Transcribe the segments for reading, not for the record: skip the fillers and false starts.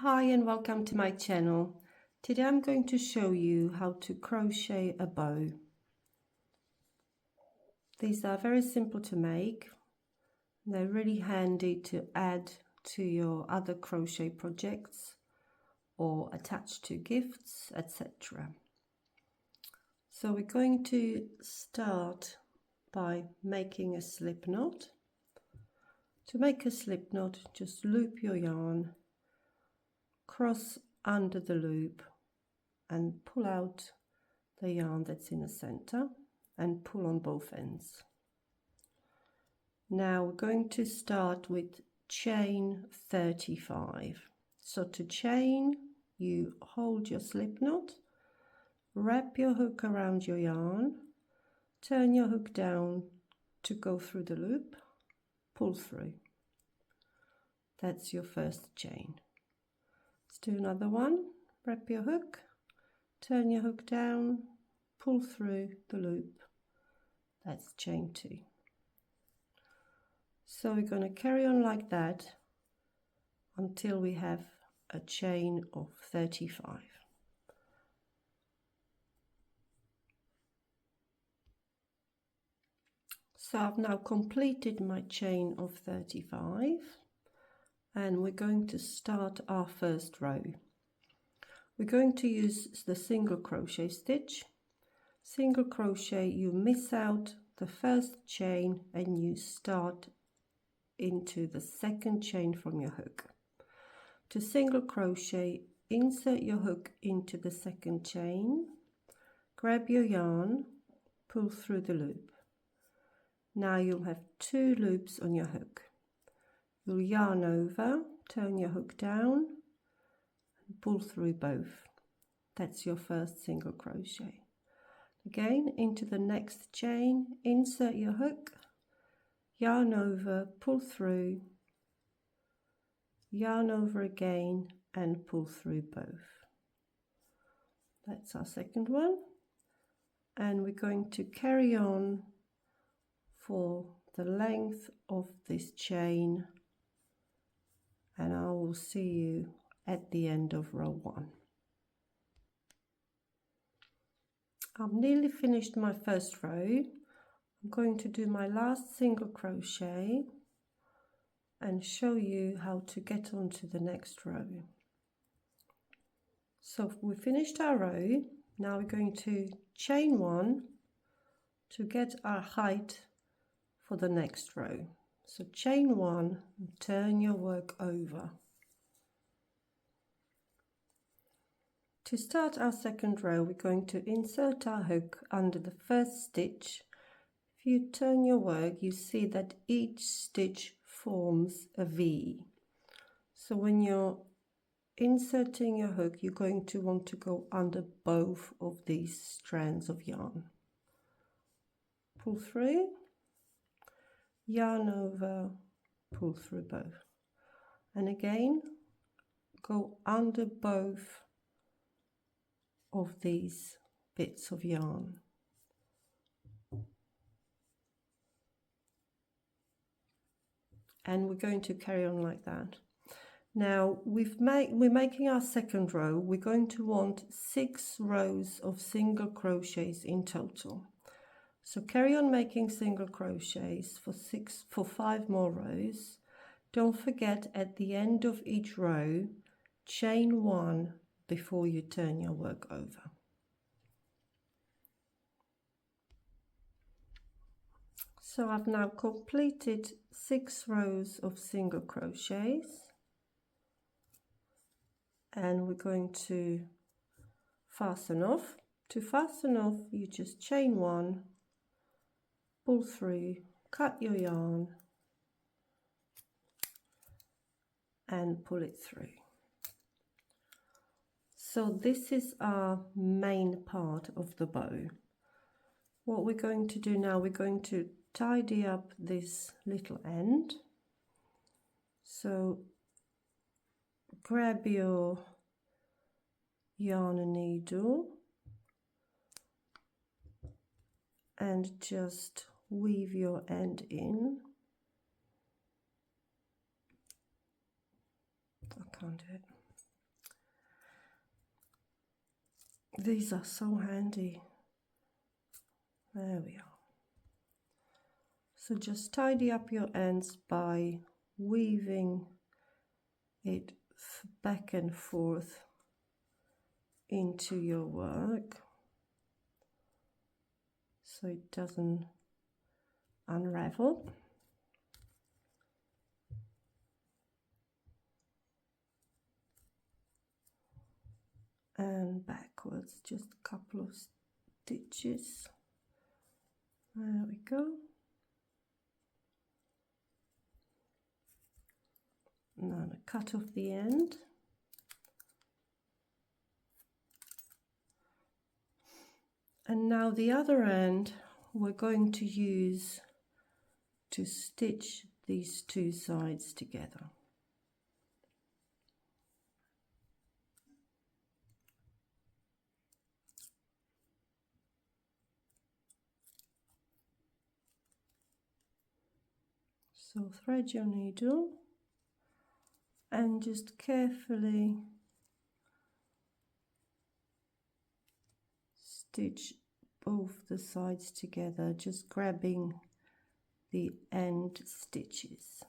Hi and welcome to my channel. Today I'm going to show you how to crochet a bow. These are very simple to make. They're really handy to add to your other crochet projects or attach to gifts, etc. So we're going to start by making a slip knot. To make a slip knot, just loop your yarn, cross under the loop and pull out the yarn that's in the center and pull on both ends. Now we're going to start with chain 35. So to chain, you hold your slip knot, wrap your hook around your yarn, turn your hook down to go through the loop, pull through. That's your first chain. Let's do another one. Wrap your hook, turn your hook down, pull through the loop. That's chain 2. So we're going to carry on like that until we have a chain of 35. So I've now completed my chain of 35 and we're going to start our first row. We're going to use the single crochet stitch. Single crochet, you miss out the first chain and you start into the second chain from your hook. To single crochet, insert your hook into the second chain, grab your yarn, pull through the loop. Now you'll have 2 loops on your hook. You'll yarn over, turn your hook down and pull through both. That's your first single crochet. Again, into the next chain, insert your hook, yarn over, pull through, yarn over again and pull through both. That's our second one, and we're going to carry on for the length of this chain, and I will see you at the end of row 1. I've nearly finished my first row. I'm going to do my last single crochet and show you how to get on to the next row. So we finished our row. Now we're going to chain 1 to get our height for the next row. So chain 1 and turn your work over. To start our second row, we're going to insert our hook under the first stitch. If you turn your work, you see that each stitch forms a V. So when you're inserting your hook, you're going to want to go under both of these strands of yarn. Pull through, yarn over, pull through both. And again, go under both of these bits of yarn. And we're going to carry on like that. Now we're making our second row. We're going to want 6 rows of single crochets in total. So carry on making single crochets for 5 more rows. Don't forget, at the end of each row, chain 1 before you turn your work over. So I've now completed 6 rows of single crochets, and we're going to fasten off. To fasten off, you just chain 1, pull through, cut your yarn and pull it through. So this is our main part of the bow. What we're going to do now, we're going to tidy up this little end. So grab your yarn and needle and just weave your end in. I can't do it. These are so handy. There we are. So just tidy up your ends by weaving it back and forth into your work so it doesn't unravel. And backwards, just a couple of stitches. There we go. Now I cut off the end. And now the other end we're going to use to stitch these two sides together. So thread your needle and just carefully stitch both the sides together, just grabbing the end stitches.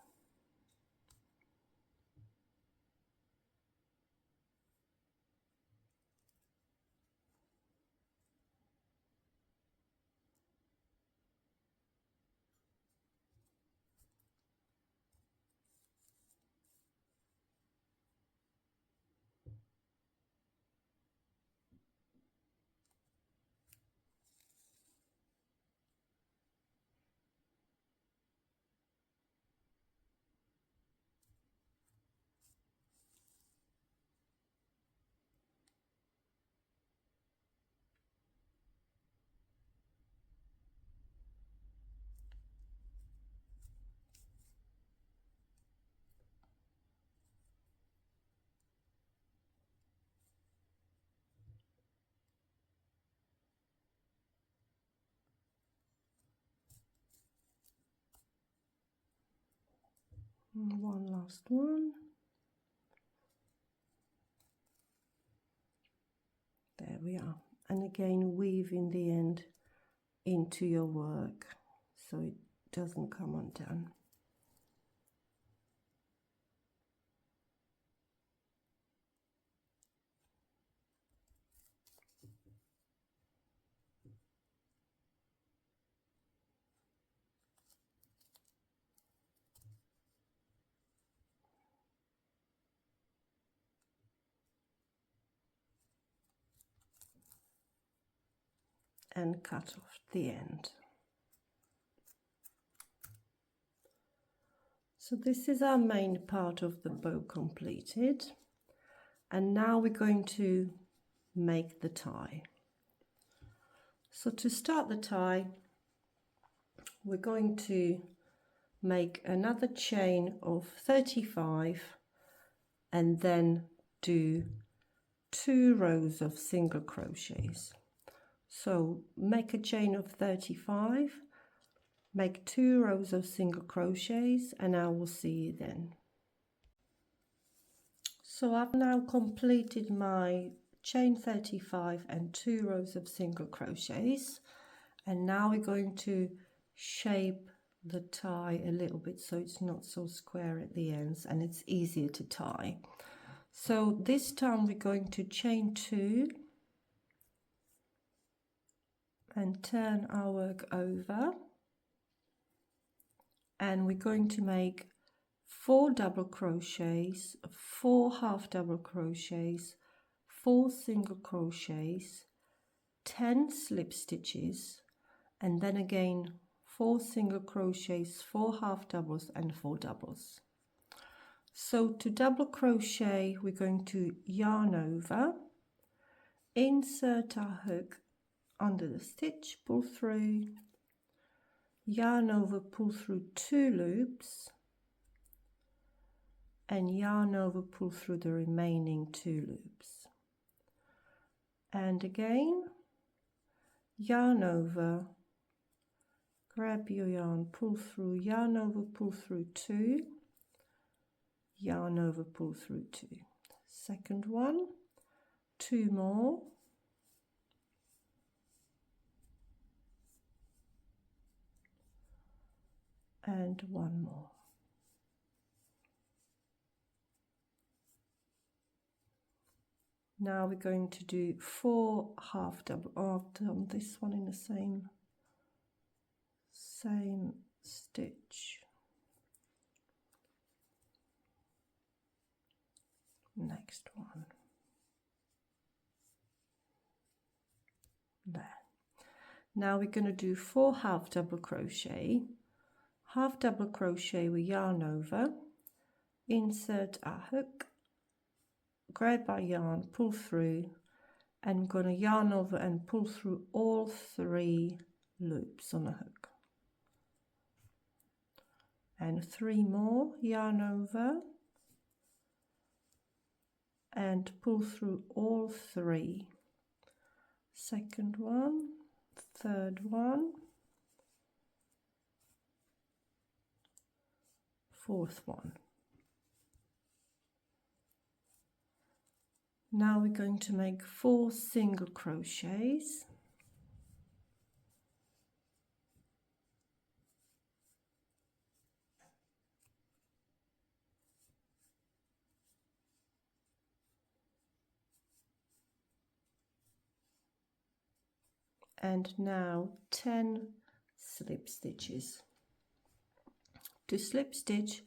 And one last one. There we are. And again, weave in the end into your work so it doesn't come undone. And cut off the end. So this is our main part of the bow completed, and now we're going to make the tie. So to start the tie, we're going to make another chain of 35 and then do 2 rows of single crochets. So make a chain of 35, make 2 rows of single crochets, and I will see you then. So I've now completed my chain 35 and 2 rows of single crochets, and now we're going to shape the tie a little bit so it's not so square at the ends and it's easier to tie. So this time we're going to chain 2 and turn our work over, and we're going to make 4 double crochets, 4 half double crochets, 4 single crochets, 10 slip stitches, and then again 4 single crochets, 4 half doubles and 4 doubles. So to double crochet, we're going to yarn over, insert our hook under the stitch, pull through, yarn over, pull through 2 loops, and yarn over, pull through the remaining 2 loops. And again, yarn over, grab your yarn, pull through, yarn over, pull through 2, yarn over, pull through 2. Second one, 2 more, and one more. Now we're going to do 4 half double. Oh, I've done this one in the same stitch. Next one. There. Now we're going to do 4 half double crochet. Half double crochet with yarn over, insert a hook, grab our yarn, pull through, and I'm going to yarn over and pull through all 3 loops on a hook. And 3 more, yarn over and pull through all 3. Second one, third one, fourth one. Now we're going to make 4 single crochets. And now 10 slip stitches. To slip stitch,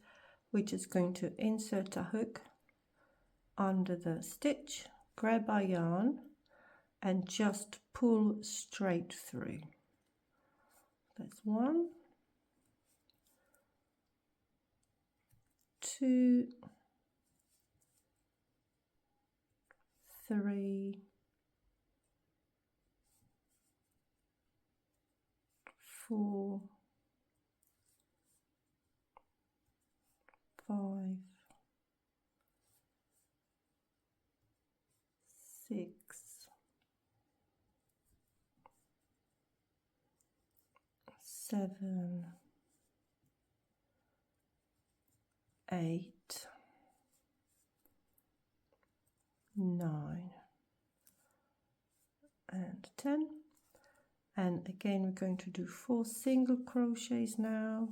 we're just going to insert a hook under the stitch, grab our yarn and just pull straight through. That's 1, 2, 3, 4, 5, 6, 7, 8, 9 and 10. And again we're going to do 4 single crochets now.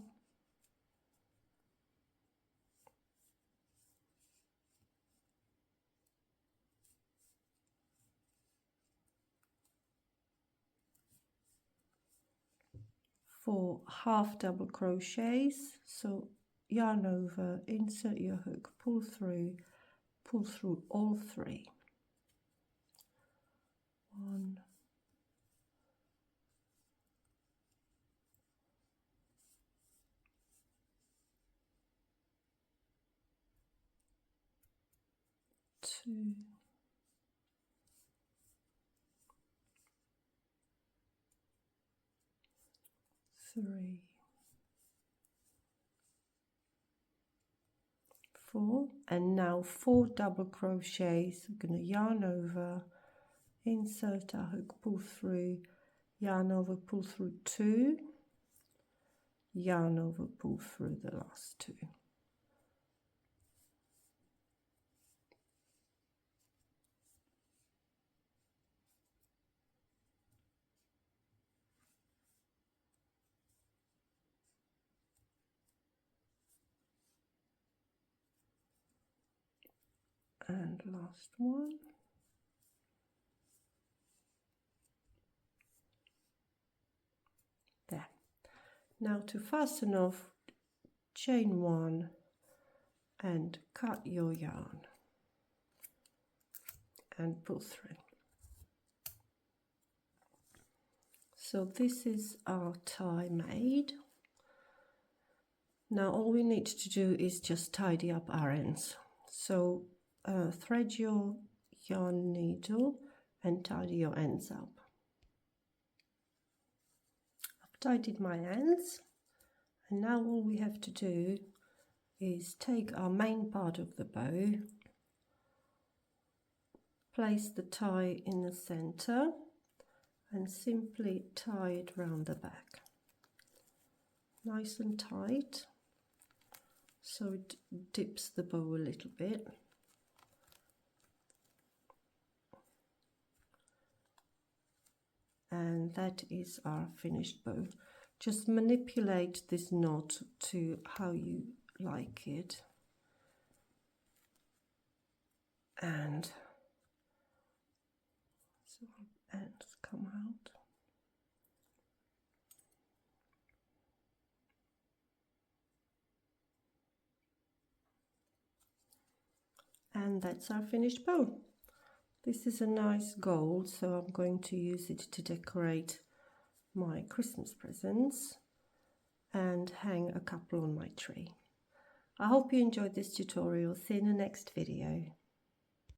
For half double crochets, so yarn over, insert your hook, pull through all 3. 1, 2, 3, 4, and now 4 double crochets. I'm going to yarn over, insert a hook, pull through, yarn over, pull through 2, yarn over, pull through the last 2. And last one. There. Now to fasten off, chain 1 and cut your yarn and pull through. So this is our tie made. Now all we need to do is just tidy up our ends. So thread your yarn needle and tidy your ends up. I've tidied my ends, and now all we have to do is take our main part of the bow, place the tie in the center and simply tie it round the back. Nice and tight, so it dips the bow a little bit. And that is our finished bow. Just manipulate this knot to how you like it. And so ends come out. And that's our finished bow. This is a nice gold, so I'm going to use it to decorate my Christmas presents and hang a couple on my tree. I hope you enjoyed this tutorial. See you in the next video.